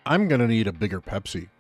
I'm going to need a bigger Pepsi.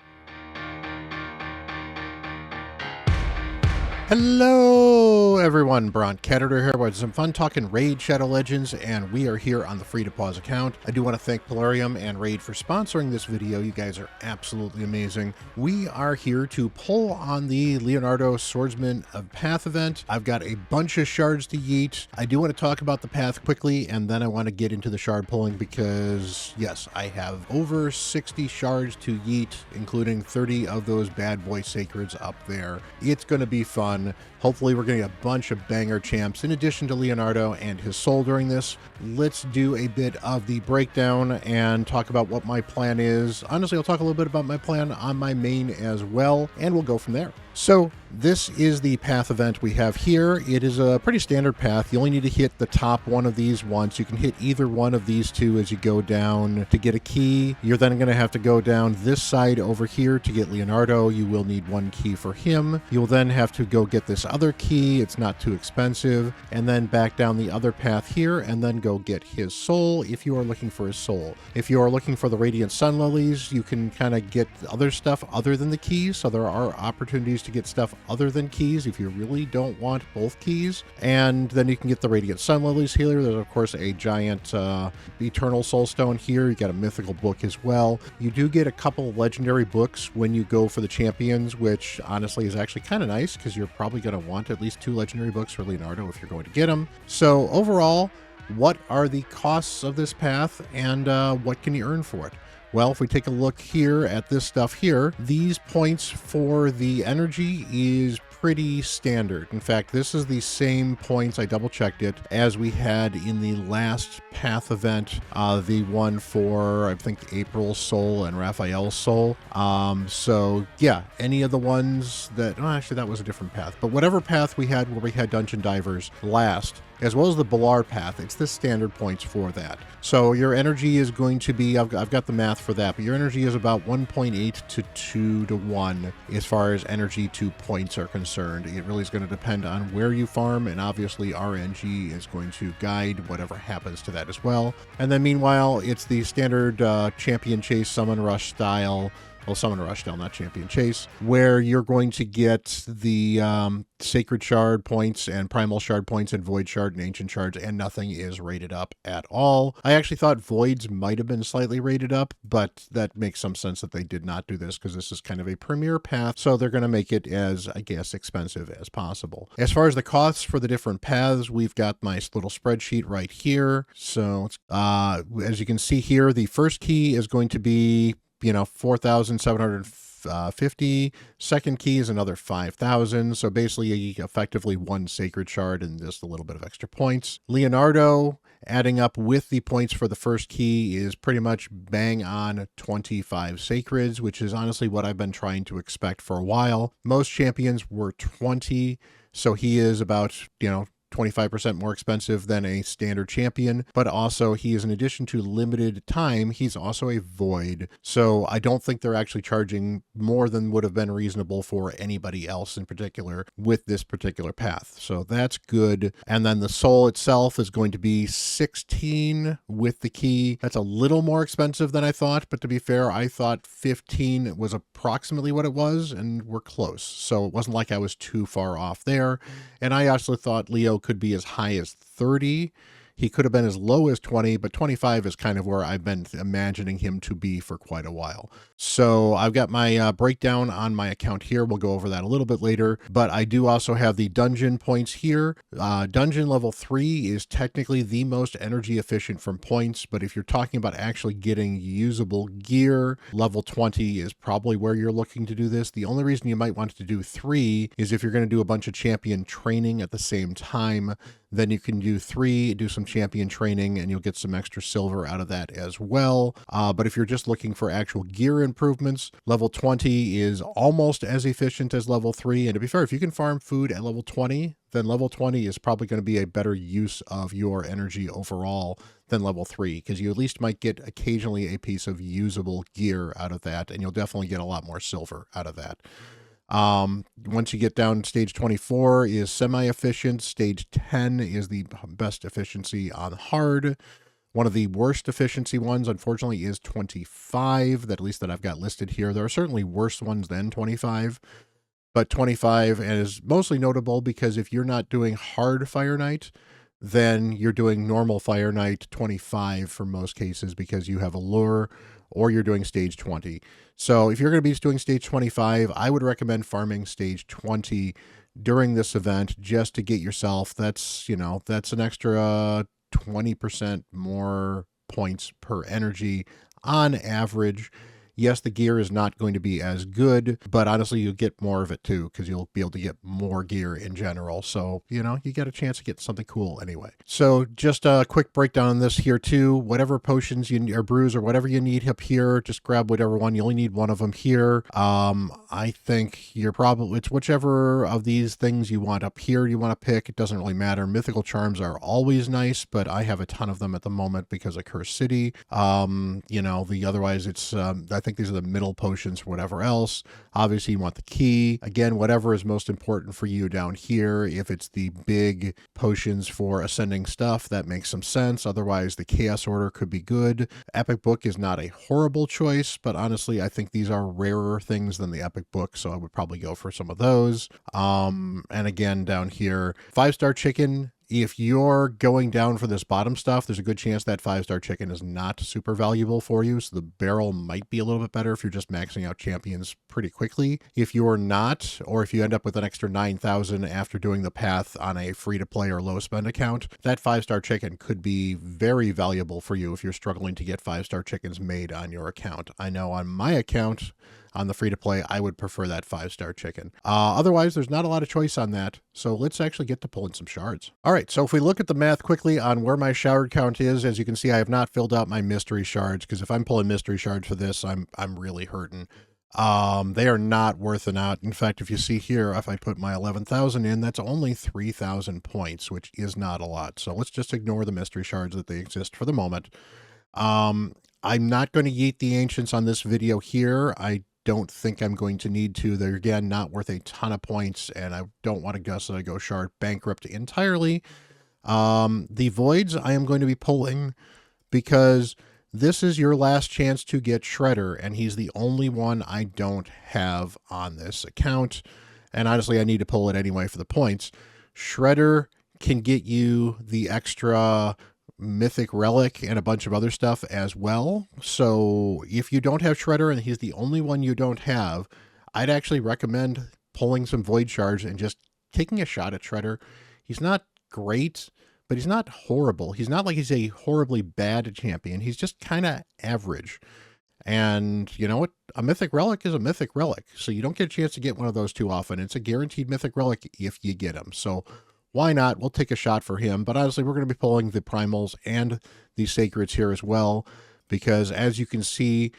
Hello, everyone. Bront, CatHerder here with some fun talking Raid Shadow Legends, and we are here on the Free to Pause account. I do want to thank Polarium and Raid for sponsoring this video. You guys are absolutely amazing. We are here to pull on the Leonardo Swordsman of Path event. I've got a bunch of shards to yeet. I do want to talk about the path quickly, and then I want to get into the shard pulling because, yes, I have over 60 shards to yeet, including 30 of those bad boy sacreds up there. It's going to be fun. Hopefully we're getting a bunch of banger champs in addition to Leonardo and his soul during this. Let's do a bit of the breakdown and talk about what my plan is. Honestly, I'll talk a little bit about my plan on my main as well, and we'll go from there. So this is the path event we have here. It is a pretty standard path. You only need to hit the top one of these once. You can hit either one of these two as you go down to get a key. You're then going to have to go down this side over here to get Leonardo. You will need one key for him. You'll then have to go get this other key. It's not too expensive. And then back down the other path here and then go get his soul if you are looking for his soul. If you are looking for the Radiant Sun Lilies, you can kind of get other stuff other than the keys. So there are opportunities to get stuff other than keys if you really don't want both keys. And then you can get the Radiant Sun Lilies here. There's of course a giant Eternal Soulstone here. You got a mythical book as well. You do get a couple legendary books when you go for the champions, which honestly is actually kind of nice because you're probably going to want at least 2 legendary books for Leonardo if you're going to get them. So overall, what are the costs of this path and what can you earn for it? Well, if we take a look here at this stuff here, these points for the energy is pretty standard. In fact, this is the same points, I double checked it, as we had in the last path event, the one for, I think, April's soul and Raphael's soul. So yeah, any of the ones that, oh, actually that was a different path, but whatever path we had where we had dungeon divers last, as well as the Balar path, it's the standard points for that. So your energy is going to be, I've got the math for that, but your energy is about 1.8 to 2 to 1 as far as energy to points are concerned. It really is going to depend on where you farm, and obviously RNG is going to guide whatever happens to that as well. And then meanwhile, it's the standard champion chase summon rush style. Well, Summon Rush style, not Champion Chase, where you're going to get the Sacred Shard points and Primal Shard points and Void Shard and Ancient Shards, and nothing is rated up at all. I actually thought Voids might have been slightly rated up, but that makes some sense that they did not do this because this is kind of a premier path, so they're going to make it as, I guess, expensive as possible. As far as the costs for the different paths, we've got my little spreadsheet right here. So as you can see here, the first key is going to be 4,750. Second key is another 5,000. So basically effectively 1 sacred shard and just a little bit of extra points. Leonardo, adding up with the points for the first key, is pretty much bang on 25 sacreds, which is honestly what I've been trying to expect for a while. Most champions were 20. So he is about, 25% more expensive than a standard champion, but also he is, in addition to limited time, he's also a void. So I don't think they're actually charging more than would have been reasonable for anybody else in particular with this particular path. So that's good. And then the soul itself is going to be 16 with the key. That's a little more expensive than I thought, but to be fair, I thought 15 was approximately what it was, and we're close. So it wasn't like I was too far off there. And I actually thought Leo could be as high as 30. He could have been as low as 20, but 25 is kind of where I've been imagining him to be for quite a while. So I've got my breakdown on my account here. We'll go over that a little bit later, but I do also have the dungeon points here. Dungeon level 3 is technically the most energy efficient from points, but if you're talking about actually getting usable gear, level 20 is probably where you're looking to do this. The only reason you might want to do 3 is if you're going to do a bunch of champion training at the same time. Then you can do 3, do some champion training, and you'll get some extra silver out of that as well. But if you're just looking for actual gear improvements, level 20 is almost as efficient as level 3. And to be fair, if you can farm food at level 20, then level 20 is probably going to be a better use of your energy overall than level 3, because you at least might get occasionally a piece of usable gear out of that, and you'll definitely get a lot more silver out of that. Once you get down, stage 24 is semi-efficient. Stage 10 is the best efficiency on hard. One of the worst efficiency ones, unfortunately, is 25, that at least that I've got listed here. There are certainly worse ones than 25, but 25 is mostly notable because if you're not doing hard Fire Knight, then you're doing normal Fire Knight 25 for most cases because you have a lure, or you're doing stage 20. So if you're going to be doing stage 25, I would recommend farming stage 20 during this event just to get yourself, that's an extra 20% more points per energy on average. Yes, the gear is not going to be as good, but honestly, you'll get more of it too, because you'll be able to get more gear in general. So, you get a chance to get something cool anyway. So just a quick breakdown on this here too. Whatever potions or brews or whatever you need up here, just grab whatever one. You only need one of them here. I think it's whichever of these things you want up here you want to pick. It doesn't really matter. Mythical charms are always nice, but I have a ton of them at the moment because of Cursed City. Otherwise it's, I think these are the middle potions for whatever else. Obviously, you want the key. Again, whatever is most important for you down here. If it's the big potions for ascending stuff, that makes some sense. Otherwise, the Chaos Order could be good. Epic Book is not a horrible choice, but honestly, I think these are rarer things than the Epic Book, so I would probably go for some of those. And again, down here, 5-star chicken. If you're going down for this bottom stuff, there's a good chance that 5-star chicken is not super valuable for you. So the barrel might be a little bit better if you're just maxing out champions pretty quickly. If you're not, or if you end up with an extra 9,000 after doing the path on a free-to-play or low-spend account, that 5-star chicken could be very valuable for you if you're struggling to get 5-star chickens made on your account. I know on my account, on the free-to-play, I would prefer that 5-star chicken. Otherwise, there's not a lot of choice on that, so let's actually get to pulling some shards. All right, so if we look at the math quickly on where my shard count is, as you can see, I have not filled out my mystery shards, because if I'm pulling mystery shards for this, I'm really hurting. They are not worth an out. In fact, if you see here, if I put my 11,000 in, that's only 3,000 points, which is not a lot. So let's just ignore the mystery shards that they exist for the moment. I'm not going to yeet the ancients on this video here. I don't think I'm going to need to. They're, again, not worth a ton of points, and I don't want to guess that I go shard bankrupt entirely. The voids I am going to be pulling because this is your last chance to get Shredder, and he's the only one I don't have on this account. And honestly, I need to pull it anyway for the points. Shredder can get you the extra mythic relic and a bunch of other stuff as well. So if you don't have Shredder and he's the only one you don't have, I'd actually recommend pulling some void shards and just taking a shot at Shredder. He's not great, but he's not horrible. He's not like he's a horribly bad champion. He's just kind of average. And you know what? A mythic relic is a mythic relic. So you don't get a chance to get one of those too often. It's a guaranteed mythic relic if you get him. So why not? We'll take a shot for him. But honestly, we're going to be pulling the primals and the sacreds here as well, because as you can see,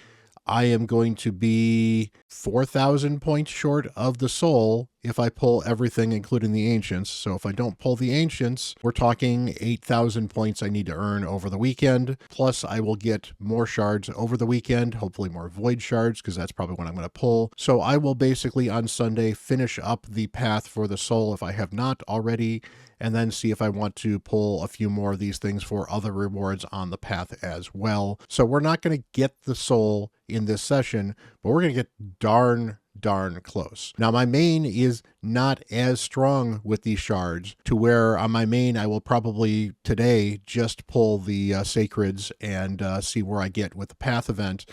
I am going to be 4,000 points short of the soul if I pull everything, including the ancients. So if I don't pull the ancients, we're talking 8,000 points I need to earn over the weekend. Plus, I will get more shards over the weekend, hopefully more void shards, because that's probably what I'm going to pull. So I will basically on Sunday finish up the path for the soul if I have not already, and then see if I want to pull a few more of these things for other rewards on the path as well. So we're not going to get the soul in this session, but we're going to get darn close. Now my main is not as strong with these shards, to where on my main I will probably today just pull the sacreds and see where I get with the path event.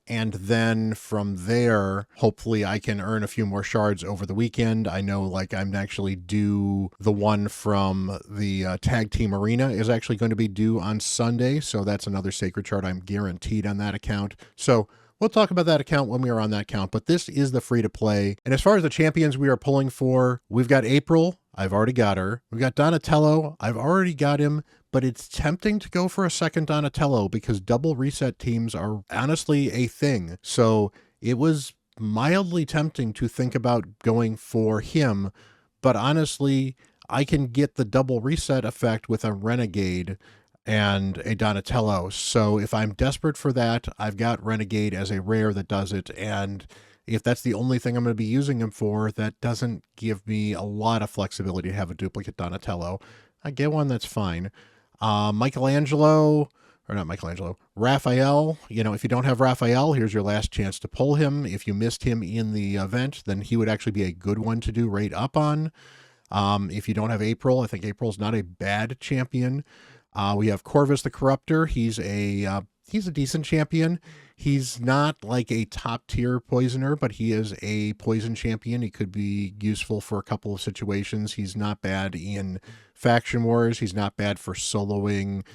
And then from there, hopefully I can earn a few more shards over the weekend. I know, like, I'm actually due, the one from the tag team arena is actually going to be due on Sunday. So that's another sacred shard I'm guaranteed on that account. So we'll talk about that account when we are on that account, but this is the free to play. And as far as the champions we are pulling for, we've got April. I've already got her. We've got Donatello. I've already got him, but it's tempting to go for a second Donatello because double reset teams are honestly a thing. So it was mildly tempting to think about going for him, but honestly, I can get the double reset effect with a Renegade and a Donatello. So if I'm desperate for that, I've got Renegade as a rare that does it, and if that's the only thing I'm going to be using him for, that doesn't give me a lot of flexibility to have a duplicate Donatello. I get one, that's fine. Michelangelo, or not Michelangelo, Raphael. You know, if you don't have Raphael, here's your last chance to pull him. If you missed him in the event, then he would actually be a good one to do raid up on. If you don't have April, I think April's not a bad champion. We have Corvus the Corruptor. He's a decent champion. He's not like a top tier poisoner, but he is a poison champion. He could be useful for a couple of situations. He's not bad in faction wars. He's not bad for soloing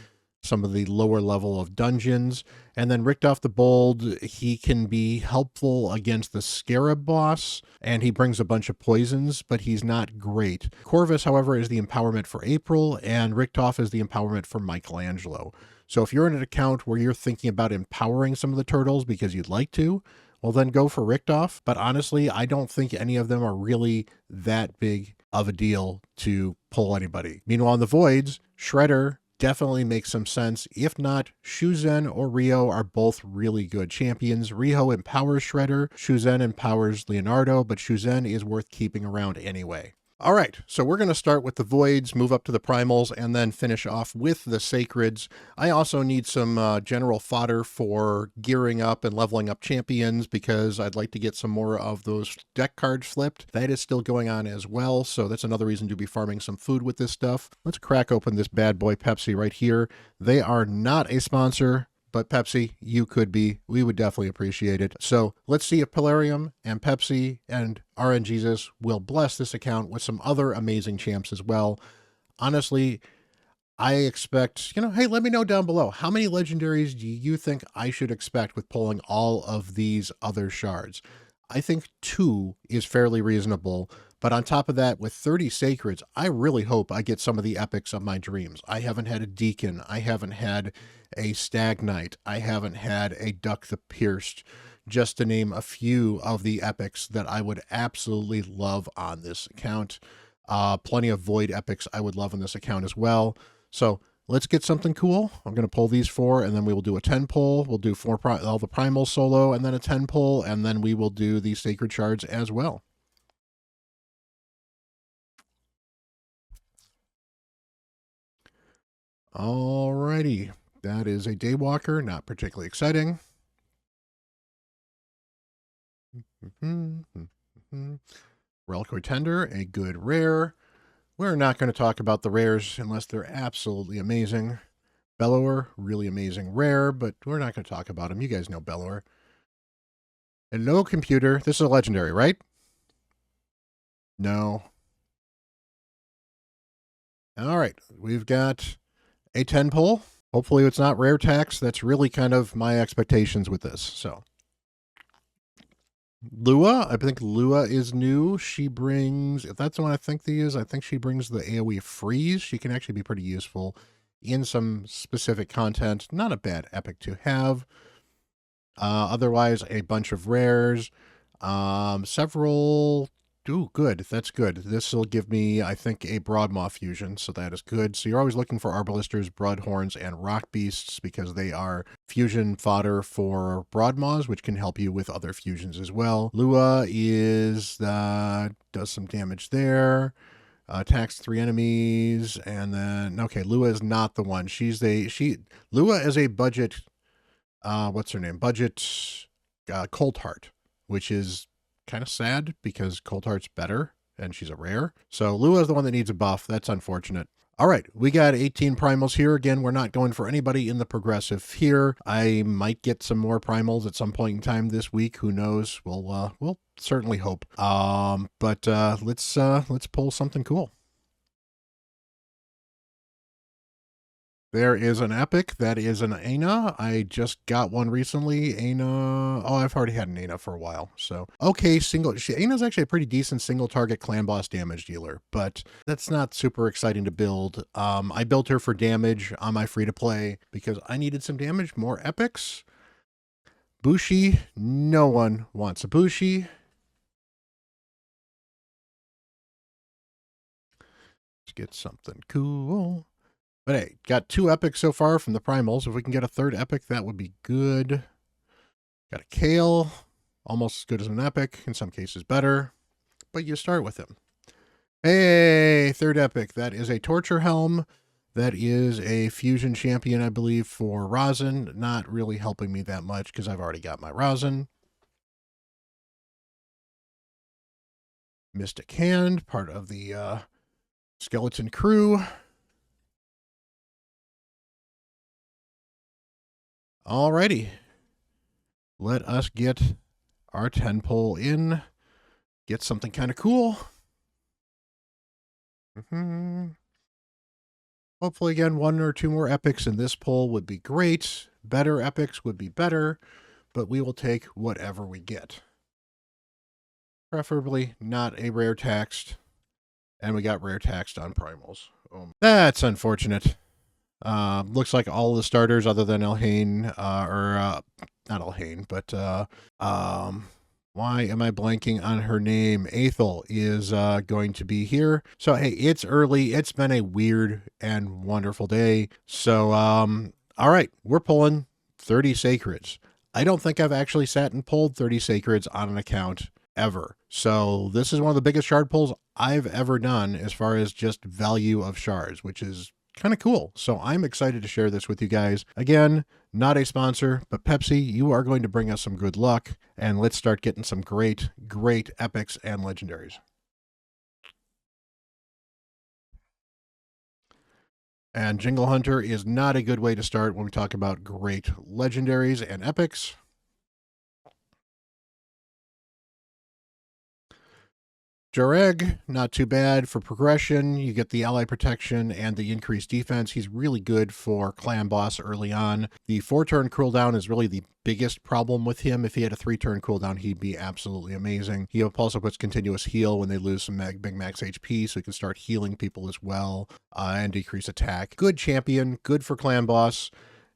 some of the lower level of dungeons. And then Richtof the Bold, he can be helpful against the Scarab boss, and he brings a bunch of poisons, but he's not great. Corvus, however, is the empowerment for April, and Richtof is the empowerment for Michelangelo. So if you're in an account where you're thinking about empowering some of the turtles because you'd like to, well, then go for Richtof. But honestly, I don't think any of them are really that big of a deal to pull anybody. Meanwhile, in the Voids, Shredder definitely makes some sense. If not, Shuzen or Ryo are both really good champions. Ryo empowers Shredder, Shuzen empowers Leonardo, but Shuzen is worth keeping around anyway. All right, so we're going to start with the Voids, move up to the Primals, and then finish off with the Sacreds. I also need some general fodder for gearing up and leveling up champions because I'd like to get some more of those deck cards flipped. That is still going on as well, so that's another reason to be farming some food with this stuff. Let's crack open this bad boy Pepsi right here. They are not a sponsor, but Pepsi, you could be. We would definitely appreciate it. So let's see if Polarium and Pepsi and RNGesus will bless this account with some other amazing champs as well. Honestly, I expect, hey, let me know down below. How many legendaries do you think I should expect with pulling all of these other shards? I think 2 is fairly reasonable. But on top of that, with 30 Sacreds, I really hope I get some of the epics of my dreams. I haven't had a Deacon. I haven't had a Stag Knight. I haven't had a Duck the Pierced, just to name a few of the epics that I would absolutely love on this account. Plenty of Void epics I would love on this account as well. So let's get something cool. I'm going to pull these 4, and then we will do a 10 pull. We'll do all the Primals solo, and then a 10 pull, and then we will do the Sacred Shards as well. Alrighty, that is a Daywalker, not particularly exciting. Reliquary Tender, a good rare. We're not going to talk about the rares unless they're absolutely amazing. Bellower, really amazing rare, but we're not going to talk about them. You guys know Bellower. And no computer. This is a legendary, right? No. All right, we've got a 10 pull. Hopefully it's not rare tax. That's really kind of my expectations with this. So Lua, I think Lua is new. She brings, if that's the one I think they use, I think she brings the AoE freeze. She can actually be pretty useful in some specific content. Not a bad epic to have. Otherwise, a bunch of rares. Several. Ooh, good. That's good. This will give me, I think, a Broadmaw fusion, so that is good. So you're always looking for Arbalisters, Broadhorns, and Rock Beasts because they are fusion fodder for Broadmaws, which can help you with other fusions as well. Lua is does some damage there. Attacks 3 enemies, and then okay, Lua is not the one. Lua is a budget. What's her name? Budget Cold Heart, which is kind of sad because Cold Heart's better and she's a rare. So Lua is the one that needs a buff. That's unfortunate. All right, we got 18 primals here. Again, we're not going for anybody in the progressive here. I might get some more primals at some point in time this week. Who knows? We'll certainly hope. But let's pull something cool. There is an epic. That is an Aina. I just got one recently. Aina. Oh, I've already had an Aina for a while. So, okay, Aina's actually a pretty decent single target clan boss damage dealer, but that's not super exciting to build. I built her for damage on my free to play because I needed some damage, more epics. Bushi. No one wants a Bushi. Let's get something cool. But hey, got 2 epics so far from the primals. If we can get a 3rd epic, that would be good. Got a Kale, almost as good as an epic, in some cases better. But you start with him. Hey, 3rd epic. That is a Torture Helm. That is a fusion champion, I believe, for Rosin. Not really helping me that much because I've already got my Rosin. Mystic Hand, part of the skeleton crew. Alrighty. Let us get our 10 pull in. Get something kind of cool. Hopefully, again, 1 or 2 more epics in this pull would be great. Better epics would be better, but we will take whatever we get. Preferably not a rare taxed. And we got rare taxed on primals. That's unfortunate. Looks like all the starters other than Elhain, not Elhain, but why am I blanking on her name? Aethel is going to be here. So, hey, it's early. It's been a weird and wonderful day. So, all right, we're pulling 30 Sacreds. I don't think I've actually sat and pulled 30 Sacreds on an account ever. So this is one of the biggest shard pulls I've ever done as far as just value of shards, which is kind of cool. So I'm excited to share this with you guys. Again, not a sponsor, but Pepsi, you are going to bring us some good luck, and let's start getting some great, great epics and legendaries. And Jingle Hunter is not a good way to start when we talk about great legendaries and epics. Jareg, not too bad for progression. You get the ally protection and the increased defense. He's really good for clan boss early on. The 4-turn cooldown is really the biggest problem with him. If he had a 3-turn cooldown, he'd be absolutely amazing. He also puts continuous heal when they lose some big max HP, so he can start healing people as well and decrease attack. Good champion, good for clan boss.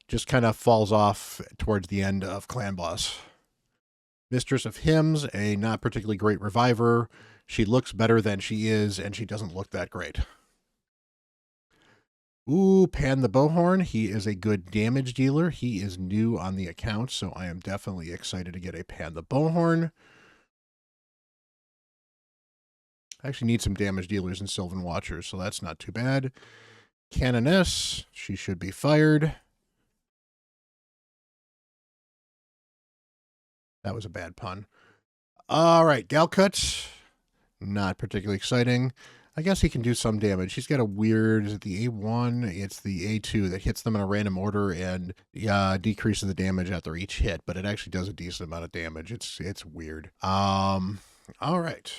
Just kind of falls off towards the end of clan boss. Mistress of Hymns, a not particularly great reviver. She looks better than she is, and she doesn't look that great. Ooh, Pan the Bowhorn. He is a good damage dealer. He is new on the account, so I am definitely excited to get a Pan the Bowhorn. I actually need some damage dealers in Sylvan Watchers, so that's not too bad. Canoness. She should be fired. That was a bad pun. All right, Galcut. Not particularly exciting. I guess he can do some damage. He's got a weird, is it the A1? It's the A2 that hits them in a random order and decreases the damage after each hit, but it actually does a decent amount of damage. It's weird. All right.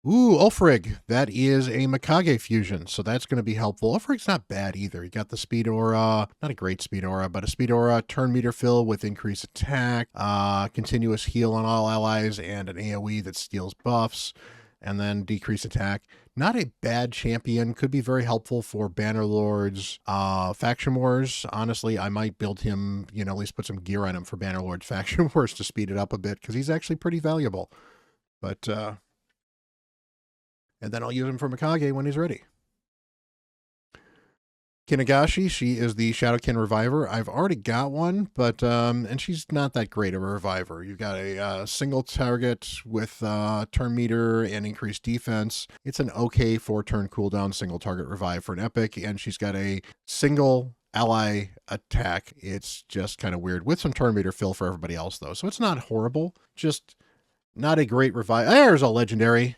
Ooh, Ulfrig. That is a Mikage fusion, so that's going to be helpful. Ulfrig's not bad either. You got the speed aura, not a great speed aura, but a speed aura, turn meter fill with increased attack, continuous heal on all allies, and an AoE that steals buffs, and then decreased attack. Not a bad champion. Could be very helpful for Bannerlords, Faction Wars. Honestly, I might build him, at least put some gear on him for Bannerlords Faction Wars to speed it up a bit, because he's actually pretty valuable. But, and then I'll use him for Mikage when he's ready. Kinagashi, she is the Shadowkin Reviver. I've already got one, but, and she's not that great of a Reviver. You've got a single target with turn meter and increased defense. It's an okay 4-turn cooldown single target revive for an epic, and she's got a single ally attack. It's just kind of weird with some turn meter fill for everybody else, though. So it's not horrible, just not a great revive. There's a legendary.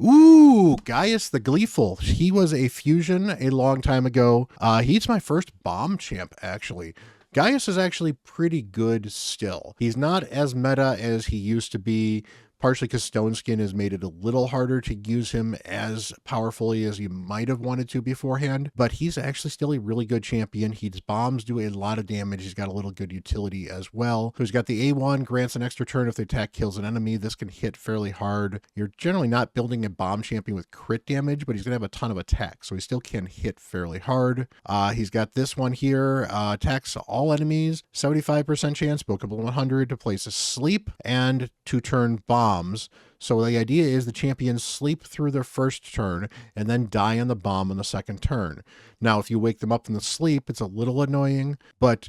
Ooh, Gaius the Gleeful. He was a fusion a long time ago. He's my first bomb champ, actually. Gaius is actually pretty good still. He's not as meta as he used to be, partially because Stone Skin has made it a little harder to use him as powerfully as you might have wanted to beforehand, but he's actually still a really good champion. His bombs do a lot of damage. He's got a little good utility as well. So he's got the A1, grants an extra turn if the attack kills an enemy. This can hit fairly hard. You're generally not building a bomb champion with crit damage, but he's going to have a ton of attack, so he still can hit fairly hard. He's got this one here, attacks all enemies, 75% chance, bookable 100 to place a sleep, and 2-turn bomb. So the idea is the champions sleep through their first turn and then die on the bomb on the second turn. Now, if you wake them up in the sleep, it's a little annoying, but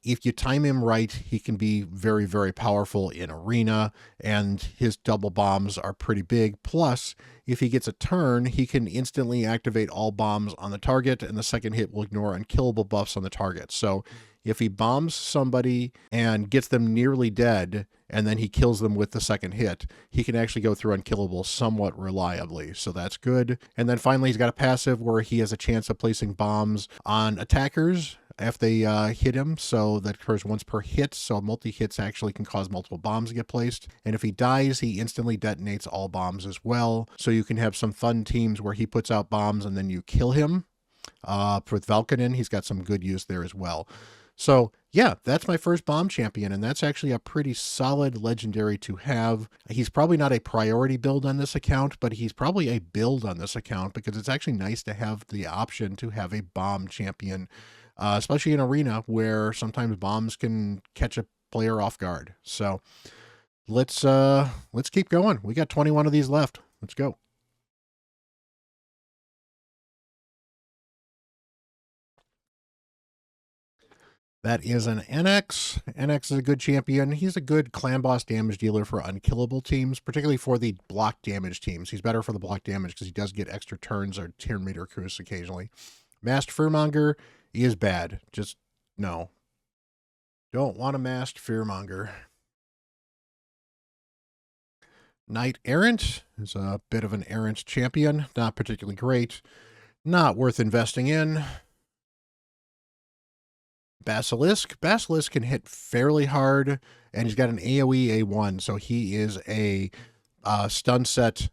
if you time him right, he can be very, very powerful in arena, and his double bombs are pretty big. Plus, if he gets a turn, he can instantly activate all bombs on the target, and the second hit will ignore unkillable buffs on the target. So if he bombs somebody and gets them nearly dead, and then he kills them with the second hit, he can actually go through unkillable somewhat reliably. So that's good. And then finally, he's got a passive where he has a chance of placing bombs on attackers if they hit him. So that occurs once per hit. So multi-hits actually can cause multiple bombs to get placed. And if he dies, he instantly detonates all bombs as well. So you can have some fun teams where he puts out bombs and then you kill him. With Valkanen, he's got some good use there as well. So yeah, that's my first bomb champion, and that's actually a pretty solid legendary to have. He's probably not a priority build on this account, but he's probably a build on this account because it's actually nice to have the option to have a bomb champion, especially in arena where sometimes bombs can catch a player off guard. So let's keep going. We got 21 of these left. Let's go. That is an NX. NX is a good champion. He's a good clan boss damage dealer for unkillable teams, particularly for the block damage teams. He's better for the block damage because he does get extra turns or turn meter cruise occasionally. Masked Fearmonger is bad. Just no. Don't want a masked Fearmonger. Knight Errant is a bit of an errant champion. Not particularly great. Not worth investing in. Basilisk. Basilisk can hit fairly hard, and he's got an AoE A1, so he is a stun set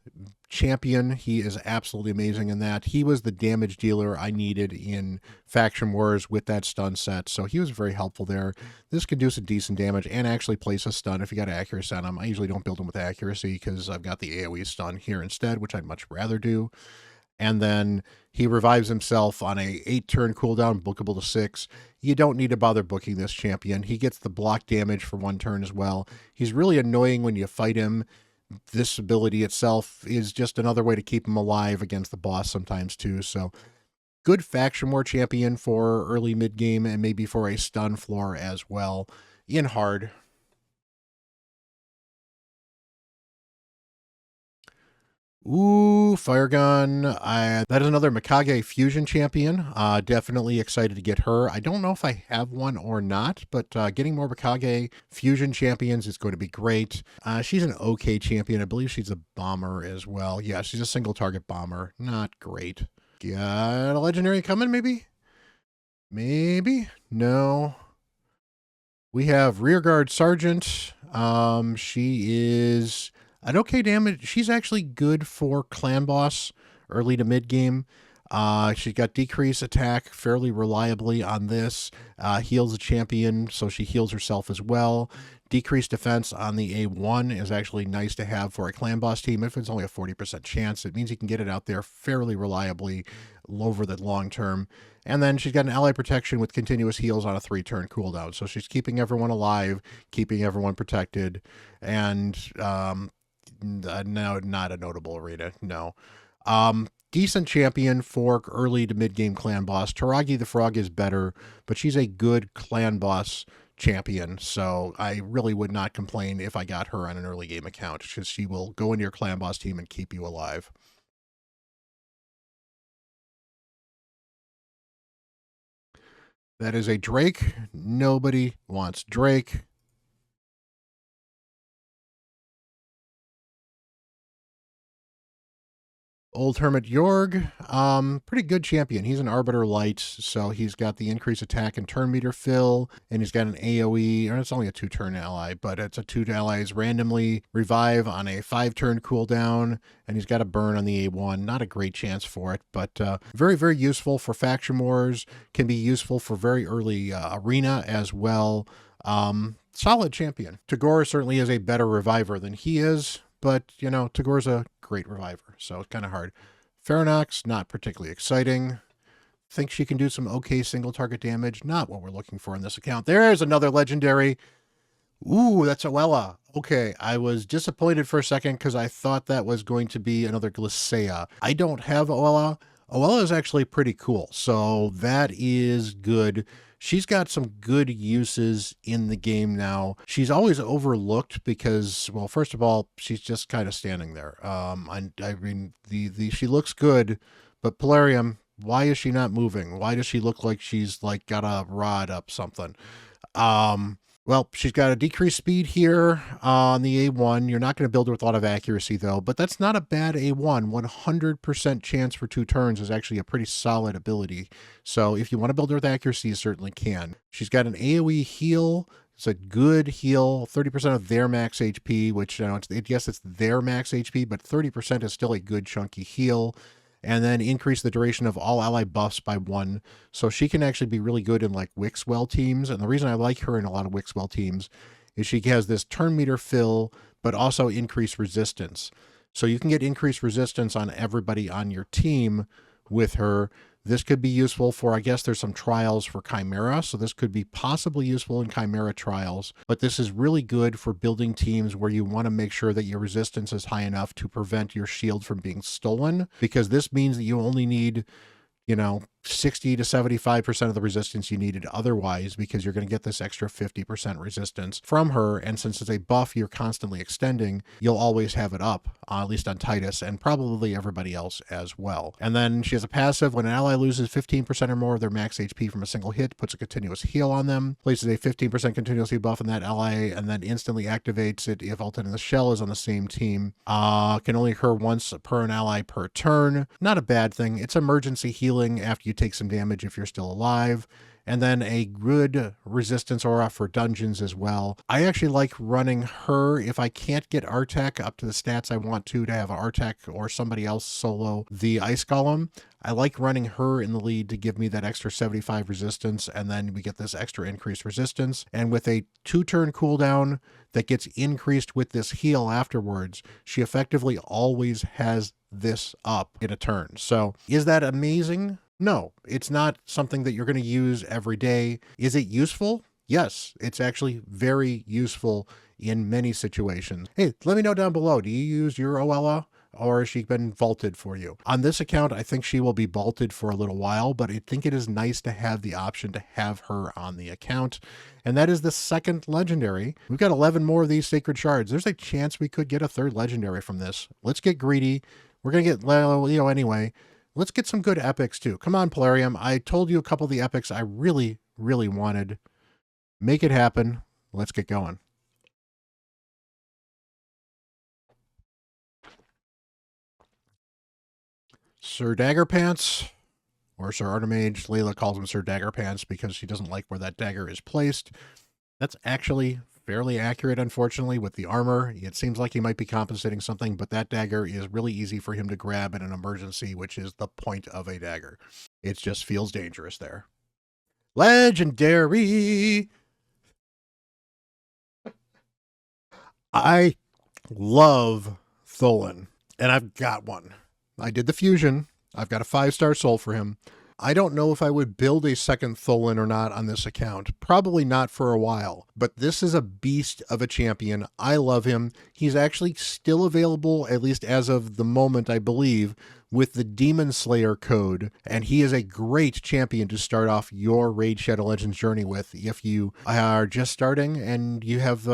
champion. He is absolutely amazing in that. He was the damage dealer I needed in Faction Wars with that stun set, so he was very helpful there. This can do some decent damage and actually place a stun if you got accuracy on him. I usually don't build him with accuracy because I've got the AoE stun here instead, which I'd much rather do. And then he revives himself on a 8-turn cooldown, bookable to 6. You don't need to bother booking this champion. He gets the block damage for 1 turn as well. He's really annoying when you fight him. This ability itself is just another way to keep him alive against the boss sometimes too. So good faction war champion for early mid-game and maybe for a stun floor as well in hard. Ooh, Fire Gun. That is another Mikage Fusion champion. Definitely excited to get her. I don't know if I have one or not, but getting more Mikage Fusion champions is going to be great. She's an okay champion. I believe she's a bomber as well. Yeah, she's a single target bomber. Not great. Got a legendary coming, maybe? Maybe? No. We have Rearguard Sergeant. She is an okay damage. She's actually good for clan boss early to mid game. She's got decreased attack fairly reliably on this. Heals the champion, so she heals herself as well. Decreased defense on the A1 is actually nice to have for a clan boss team. If it's only a 40% chance, it means you can get it out there fairly reliably over the long term. And then she's got an ally protection with continuous heals on a 3-turn cooldown. So she's keeping everyone alive, keeping everyone protected, and no, not a notable arena, no. Decent champion for early to mid-game clan boss. Taragi the Frog is better, but she's a good clan boss champion, so I really would not complain if I got her on an early game account, because she will go into your clan boss team and keep you alive. That is a Drake. Nobody wants Drake. Old Hermit Jorg, pretty good champion. He's an Arbiter Light, so he's got the increased attack and turn meter fill, and he's got an AoE, or it's only a 2-turn ally, but it's a 2 allies randomly revive on a 5-turn cooldown, and he's got a burn on the A1. Not a great chance for it, but very, very useful for faction wars, can be useful for very early arena as well. Solid champion. Tagore certainly is a better reviver than he is, but, you know, Tagore's a great reviver, so it's kind of hard. Ferronox, not particularly exciting. Think she can do some okay single target damage. Not what we're looking for in this account. There's another legendary. Ooh, that's Oella. Okay, I was disappointed for a second because I thought that was going to be another Glycea. I don't have Oella. Oella is actually pretty cool, so that is good. she's got some good uses in the game now. She's always overlooked because, well, first of all, she's just kind of standing there. I mean, the she looks good, but Polarium, why is she not moving? Why does she look like she's like got a rod up something? Well, she's got a decreased speed here on the A1. You're not going to build her with a lot of accuracy, though, but that's not a bad A1. 100% chance for 2 turns is actually a pretty solid ability. So if you want to build her with accuracy, you certainly can. She's got an AoE heal. It's a good heal, 30% of their max HP, which, you know, yes, it's their max HP, but 30% is still a good chunky heal. And then increase the duration of all ally buffs by 1. So she can actually be really good in like Wixwell teams. And the reason I like her in a lot of Wixwell teams is she has this turn meter fill, but also increased resistance. So you can get increased resistance on everybody on your team with her. This could be useful for, I guess there's some trials for Chimera, so this could be possibly useful in Chimera trials, but this is really good for building teams where you want to make sure that your resistance is high enough to prevent your shield from being stolen, because this means that you only need, you know, 60 to 75% of the resistance you needed otherwise, because you're going to get this extra 50% resistance from her. And since it's a buff you're constantly extending, you'll always have it up, at least on Titus and probably everybody else as well. And then she has a passive. When an ally loses 15% or more of their max HP from a single hit, puts a continuous heal on them, places a 15% continuous heal buff on that ally, and then instantly activates it if Ultimate in the Shell is on the same team. Can only occur once per an ally per turn. Not a bad thing. It's emergency healing after you take some damage if you're still alive, and then a good resistance aura for dungeons as well. I actually like running her if I can't get Artek up to the stats I want to have Artek or somebody else solo the Ice Golem. I like running her in the lead to give me that extra 75 resistance, and then we get this extra increased resistance. And with a 2-turn cooldown that gets increased with this heal afterwards, she effectively always has this up in a turn. So is that amazing? No, it's not something that you're going to use every day. Is it useful? Yes, it's actually very useful in many situations. Hey, let me know down below. Do you use your Oella, or has she been vaulted for you? On this account, I think she will be vaulted for a little while, but I think it is nice to have the option to have her on the account. And that is the 2nd legendary. We've got 11 more of these sacred shards. There's a chance we could get a 3rd legendary from this. Let's get greedy. We're going to get, well, you know, anyway. Let's get some good epics too. Come on, Polarium. I told you a couple of the epics I really, really wanted. Make it happen. Let's get going. Sir Daggerpants, or Sir Artemage. Layla calls him Sir Daggerpants because she doesn't like where that dagger is placed. That's actually fairly accurate, unfortunately, with the armor. It seems like he might be compensating something, but that dagger is really easy for him to grab in an emergency, which is the point of a dagger. It just feels dangerous there. Legendary! I love Tholen, and I've got one. I did the fusion. I've got a 5-star soul for him. I don't know if I would build a 2nd Tholen or not on this account. Probably not for a while, but this is a beast of a champion. I love him. He's actually still available, at least as of the moment, I believe, with the Demon Slayer code, and he is a great champion to start off your Raid Shadow Legends journey with. If you are just starting and you have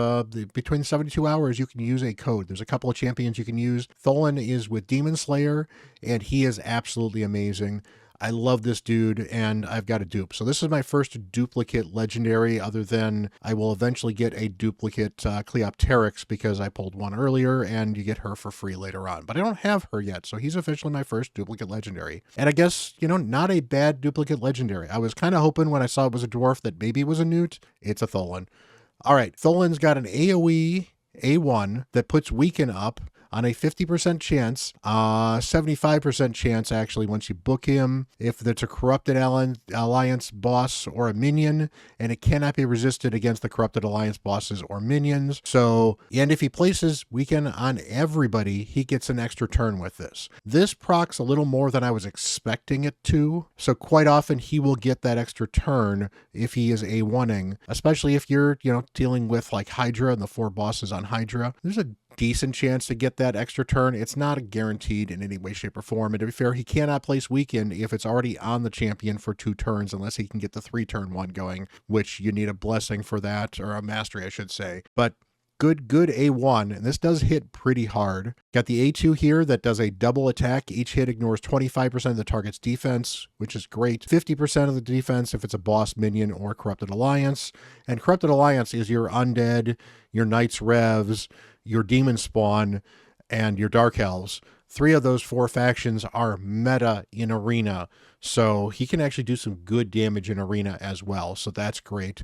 between 72 hours, you can use a code. There's a couple of champions you can use. Tholen is with Demon Slayer, and he is absolutely amazing. I love this dude, and I've got a dupe. So this is my first duplicate legendary, other than I will eventually get a duplicate Cleopteryx because I pulled one earlier, and you get her for free later on. But I don't have her yet, so he's officially my first duplicate legendary. And I guess, you know, not a bad duplicate legendary. I was kind of hoping when I saw it was a dwarf that maybe it was a newt. It's a Tholen. All right, Tholen's got an AoE A1 that puts Weaken up on a 50% chance, 75% chance actually once you book him, if it's a corrupted alliance boss or a minion, and it cannot be resisted against the corrupted alliance bosses or minions. So, and if he places Weaken on everybody, he gets an extra turn with this. This procs a little more than I was expecting it to, so quite often he will get that extra turn if he is A1ing, especially if you're, you know, dealing with like Hydra and the 4 bosses on Hydra. There's a decent chance to get that extra turn. It's not guaranteed in any way, shape, or form. And to be fair, he cannot place weaken if it's already on the champion for 2 turns, unless he can get the 3-turn one going, which you need a blessing for that, or a mastery, I should say. But good A1, and this does hit pretty hard. Got the A2 here that does a double attack. Each hit ignores 25% of the target's defense, which is great. 50% of the defense if it's a boss, minion, or Corrupted Alliance. And Corrupted Alliance is your undead, your Knights Revs, your Demon Spawn, and your Dark Elves. 3 of those 4 factions are meta in Arena, so he can actually do some good damage in Arena as well, so that's great.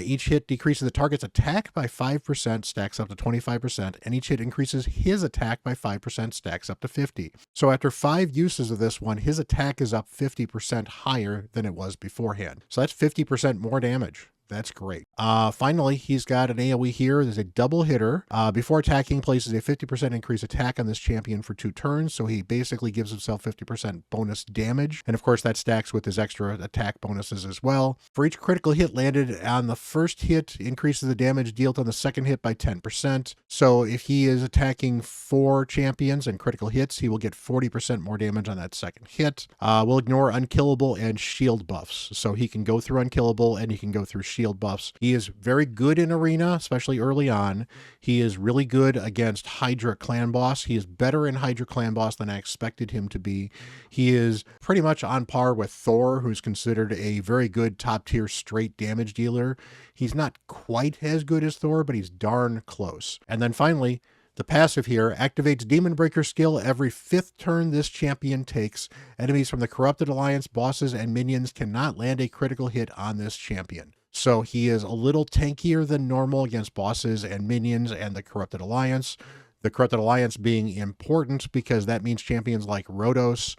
Each hit decreases the target's attack by 5%, stacks up to 25%, and each hit increases his attack by 5%, stacks up to 50. So after 5 uses of this one, his attack is up 50% higher than it was beforehand. So that's 50% more damage. That's great. Finally, he's got an AoE here. There's a double hitter. Before attacking, places a 50% increased attack on this champion for 2 turns. So he basically gives himself 50% bonus damage. And of course, that stacks with his extra attack bonuses as well. For each critical hit landed on the first hit, increases the damage dealt on the second hit by 10%. So if he is attacking 4 champions and critical hits, he will get 40% more damage on that second hit. We'll ignore unkillable and shield buffs. So he can go through unkillable and he can go through shield buffs. He is very good in Arena, especially early on. He is really good against Hydra Clan Boss. He is better in Hydra Clan Boss than I expected him to be. He is pretty much on par with Thor, who's considered a very good top-tier straight damage dealer. He's not quite as good as Thor, but he's darn close. And then finally, the passive here activates Demon Breaker skill every 5th turn this champion takes. Enemies from the Corrupted Alliance, bosses, and minions cannot land a critical hit on this champion. So he is a little tankier than normal against bosses and minions and the Corrupted Alliance. The Corrupted Alliance being important because that means champions like Rhodos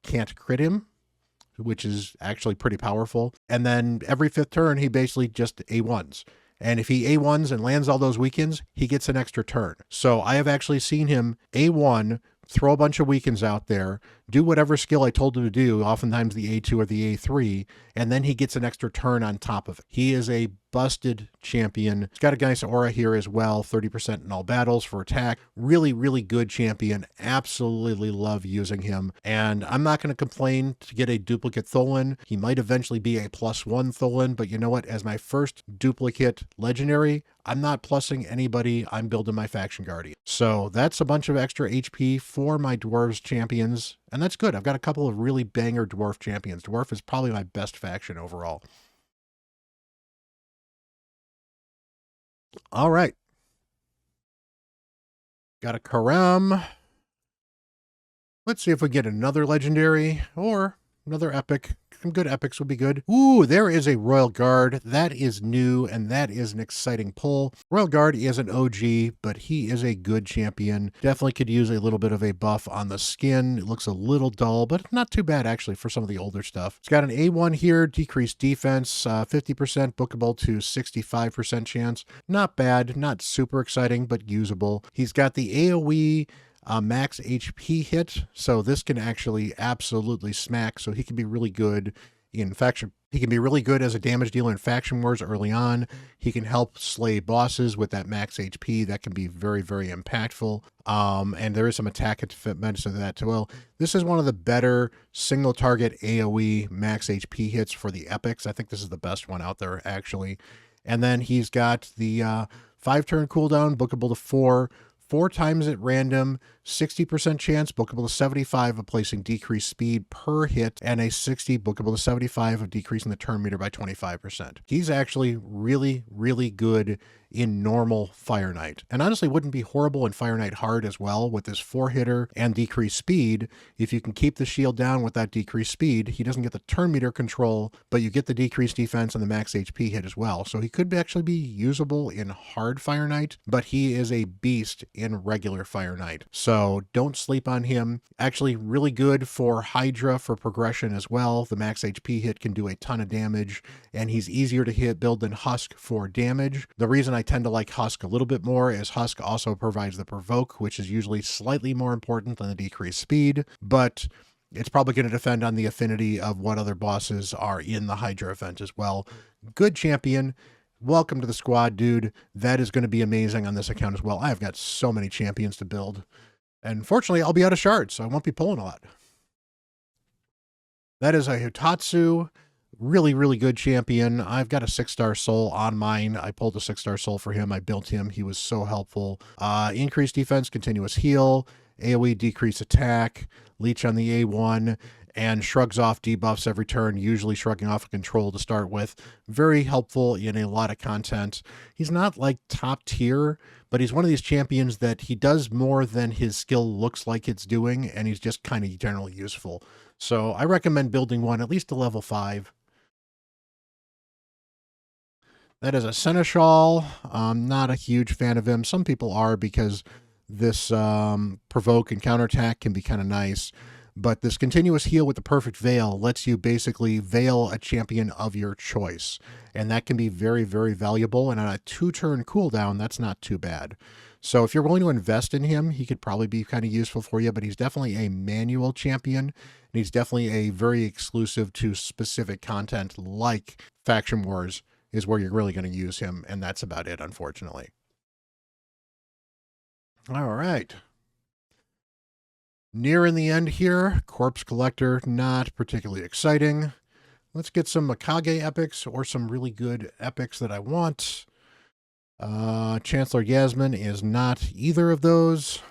can't crit him, which is actually pretty powerful. And then every 5th turn, he basically just A1s. And if he A1s and lands all those weakens, he gets an extra turn. So I have actually seen him A1, throw a bunch of weakens out there, do whatever skill I told him to do, oftentimes the A2 or the A3, and then he gets an extra turn on top of it. He is a busted champion. He's got a nice aura here as well, 30% in all battles for attack. Really, really good champion. Absolutely love using him. And I'm not going to complain to get a duplicate Tholen. He might eventually be a +1 Tholen, but you know what? As my first duplicate legendary, I'm not plussing anybody. I'm building my faction guardian. So that's a bunch of extra HP for my dwarves champions. And that's good. I've got a couple of really banger dwarf champions. Dwarf is probably my best faction overall. All right. Got a Karam. Let's see if we get another legendary or another epic. Some good epics would be good. Ooh, there is a Royal Guard. That is new, and that is an exciting pull. Royal Guard is an OG, but he is a good champion. Definitely could use a little bit of a buff on the skin. It looks a little dull, but not too bad, actually, for some of the older stuff. It's got an A1 here, decreased defense, 50% bookable to 65% chance. Not bad, not super exciting, but usable. He's got the AoE max HP hit, so this can actually absolutely smack. So he can be really good in faction. He can be really good as a damage dealer in faction wars early on. He can help slay bosses with that max HP. That can be very, very impactful. And there is some attack medicine to that as well. This is one of the better single target AoE max HP hits for the epics. I think this is the best one out there, actually. And then he's got the 5-turn cooldown, bookable to 4 times at random, 60% chance, bookable to 75 of placing decreased speed per hit, and a 60 bookable to 75 of decreasing the turn meter by 25%. He's actually really, really good in normal Fire Knight, and honestly wouldn't be horrible in Fire Knight Hard as well with this 4-hitter and decreased speed. If you can keep the shield down with that decreased speed, he doesn't get the turn meter control, but you get the decreased defense and the max HP hit as well. So he could actually be usable in hard Fire Knight, but he is a beast in regular Fire Knight. So don't sleep on him. Actually really good for Hydra for progression as well. The max HP hit can do a ton of damage, and he's easier to hit build than Husk for damage. The reason I tend to like Husk a little bit more is Husk also provides the provoke, which is usually slightly more important than the decreased speed, but it's probably going to defend on the affinity of what other bosses are in the Hydra event as well. Good champion. Welcome to the squad, dude. That is going to be amazing on this account as well. I've got so many champions to build. And fortunately, I'll be out of shards, so I won't be pulling a lot. That is a Hitatsu. Really, really good champion. I've got a 6-star soul on mine. I pulled a 6-star soul for him. I built him. He was so helpful. Increased defense, continuous heal, AoE decrease attack, leech on the A1, and shrugs off debuffs every turn, usually shrugging off a control to start with. Very helpful in a lot of content. He's not like top tier, but he's one of these champions that he does more than his skill looks like it's doing, and he's just kind of generally useful. So I recommend building one at least to level 5. That is a Seneschal. I'm not a huge fan of him. Some people are because this provoke and counterattack can be kind of nice. But this continuous heal with the perfect veil lets you basically veil a champion of your choice. And that can be very, very valuable. And on a 2-turn cooldown, that's not too bad. So if you're willing to invest in him, he could probably be kind of useful for you. But he's definitely a manual champion. And he's definitely a very exclusive to specific content like Faction Wars is where you're really going to use him. And that's about it, unfortunately. All right. Nearing the end here, Corpse Collector, not particularly exciting. Let's get some Mikage epics or some really good epics that I want. Chancellor Yasmin is not either of those.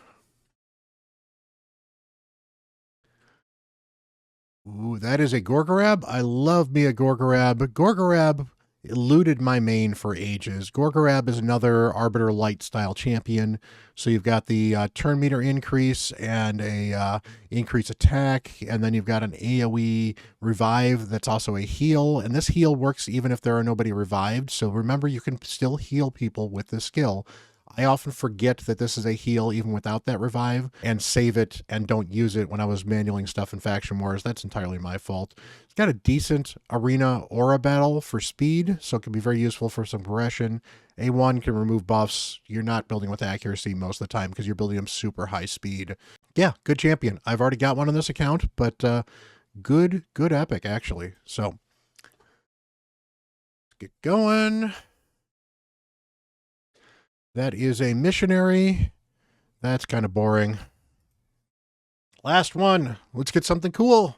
Ooh, that is a Gorgorab. I love me a Gorgorab. Gorgorab eluded my main for ages. Gorgorab is another Arbiter Light style champion. So you've got the turn meter increase and a increase attack, and then you've got an AoE revive that's also a heal. And this heal works even if there are nobody revived. So remember, you can still heal people with this skill. I often forget that this is a heal even without that revive and save it and don't use it when I was manualing stuff in Faction Wars. That's entirely my fault. It's got a decent arena aura battle for speed, so it can be very useful for some progression. A1 can remove buffs. You're not building with accuracy most of the time because you're building them super high speed. Yeah, good champion. I've already got one on this account, but good epic, actually. So, let's get going. That is a missionary. That's kind of boring. Last one. Let's get something cool.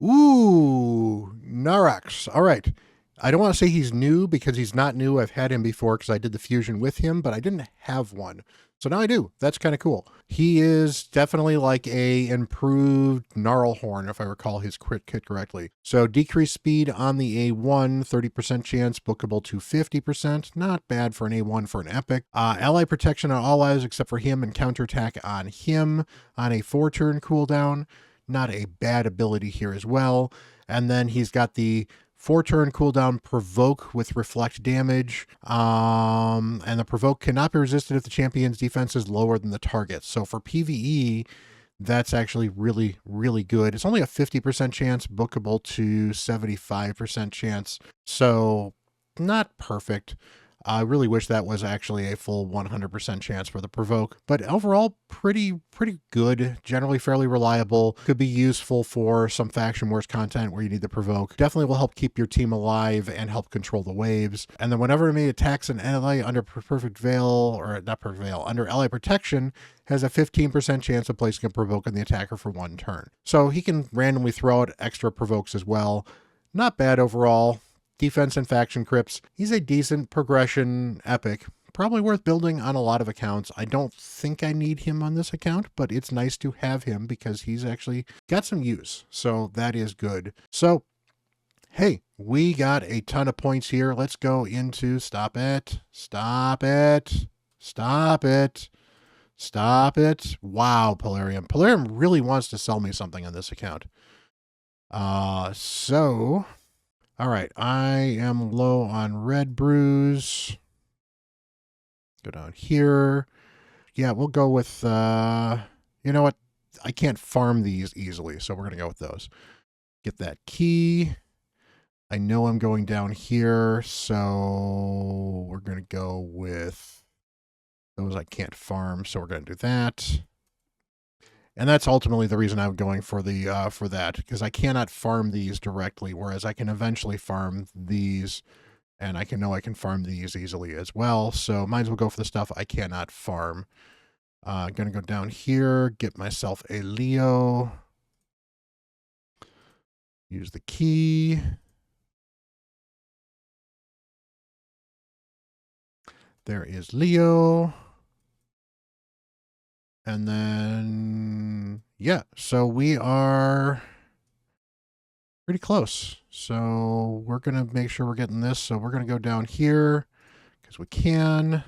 Ooh, Narax. All right. I don't want to say he's new because he's not new. I've had him before because I did the fusion with him, but I didn't have one. So now I do. That's kind of cool. He is definitely like a improved Gnarlhorn, if I recall his crit kit correctly. So decreased speed on the A1, 30% chance, bookable to 50%. Not bad for an A1 for an epic. Ally protection on all allies except for him and counterattack on him on a 4-turn cooldown. Not a bad ability here as well. And then he's got the 4-turn cooldown provoke with reflect damage. And the provoke cannot be resisted if the champion's defense is lower than the target. So for PvE, that's actually really, really good. It's only a 50% chance, bookable to 75% chance. So not perfect. I really wish that was actually a full 100% chance for the provoke, but overall pretty good, generally fairly reliable. Could be useful for some Faction Wars content where you need the provoke. Definitely will help keep your team alive and help control the waves. And then whenever enemy attacks an ally under perfect veil, or not perfect veil, under ally protection, has a 15% chance of placing a provoke on the attacker for 1 turn. So he can randomly throw out extra provokes as well. Not bad overall. Defense and faction crypts. He's a decent progression epic. Probably worth building on a lot of accounts. I don't think I need him on this account, but it's nice to have him because he's actually got some use. So that is good. So, hey, we got a ton of points here. Let's go into stop it. Stop it. Stop it. Stop it. Wow, Polarium. Polarium really wants to sell me something on this account. All right, I am low on red brews. Go down here. Yeah, we'll go with, you know what? I can't farm these easily, so we're going to go with those. Get that key. I know I'm going down here, so we're going to go with those I can't farm, so we're going to do that. And that's ultimately the reason I'm going for the for that, because I cannot farm these directly, whereas I can eventually farm these, and I can farm these easily as well. So might as well go for the stuff I cannot farm. Gonna go down here, get myself a Leo. Use the key. There is Leo. And then, yeah, so we are pretty close. So we're going to make sure we're getting this. So we're going to go down here because we can.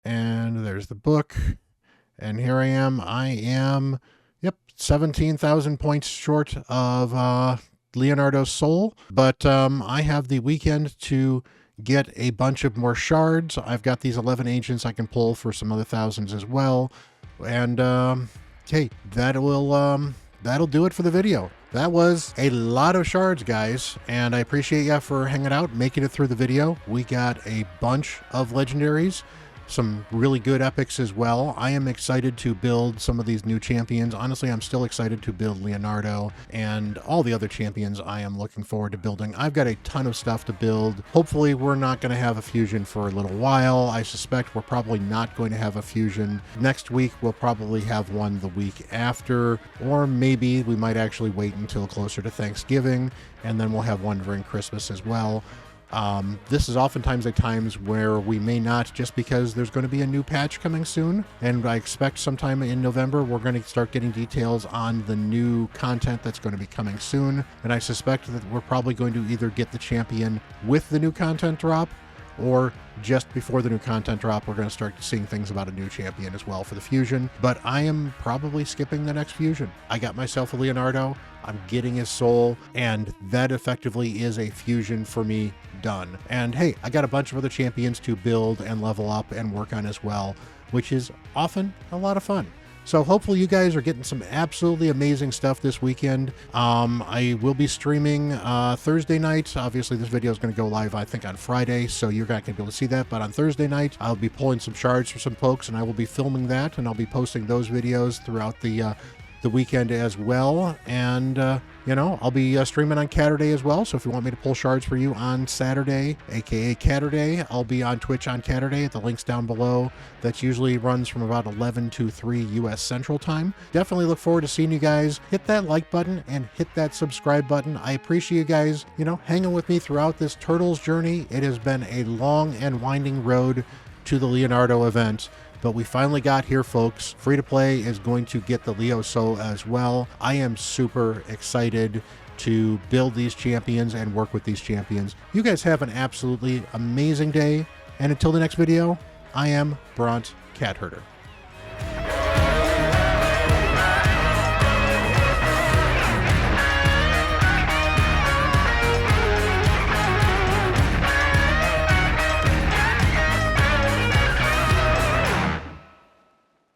And there's the book. And here I am. Yep, 17,000 points short of Leonardo's soul. But I have the weekend to get a bunch of more shards. I've got these 11 agents I can pull for some other thousands as well. And hey, that'll do it for the video. That was a lot of shards, guys, and I appreciate you for hanging out, making it through the video. We got a bunch of legendaries, some really good epics as well. I am excited to build some of these new champions. Honestly, I'm still excited to build Leonardo and all the other champions I am looking forward to building. I've got a ton of stuff to build. Hopefully, we're not going to have a fusion for a little while. I suspect we're probably not going to have a fusion next week. We'll probably have one the week after, or maybe we might actually wait until closer to Thanksgiving, and then we'll have one during Christmas as well. This is oftentimes a times where we may not, just because there's going to be a new patch coming soon, and I expect sometime in November we're going to start getting details on the new content that's going to be coming soon, and I suspect that we're probably going to either get the champion with the new content drop, or just before the new content drop, we're going to start seeing things about a new champion as well for the fusion. But I am probably skipping the next fusion. I got myself a Leonardo, I'm getting his soul, and that effectively is a fusion for me done. And hey, I got a bunch of other champions to build and level up and work on as well, which is often a lot of fun. So hopefully you guys are getting some absolutely amazing stuff this weekend. I will be streaming Thursday night. Obviously, this video is going to go live, I think, on Friday, so you're not going to be able to see that. But on Thursday night, I'll be pulling some shards for some folks, and I will be filming that, and I'll be posting those videos throughout the weekend as well. And you know, I'll be streaming on CatHerder as well, so if you want me to pull shards for you on Saturday, aka CatHerder, I'll be on Twitch on CatHerder. The link's down below. That usually runs from about 11 to 3 US Central Time. Definitely look forward to seeing you guys. Hit that like button and hit that subscribe button. I appreciate you guys, you know, hanging with me throughout this Turtles journey. It has been a long and winding road to the Leonardo event, but we finally got here, folks. Free to play is going to get the Leo Soul as well. I am super excited to build these champions and work with these champions. You guys have an absolutely amazing day, and until the next video, I am Bront, CatHerder.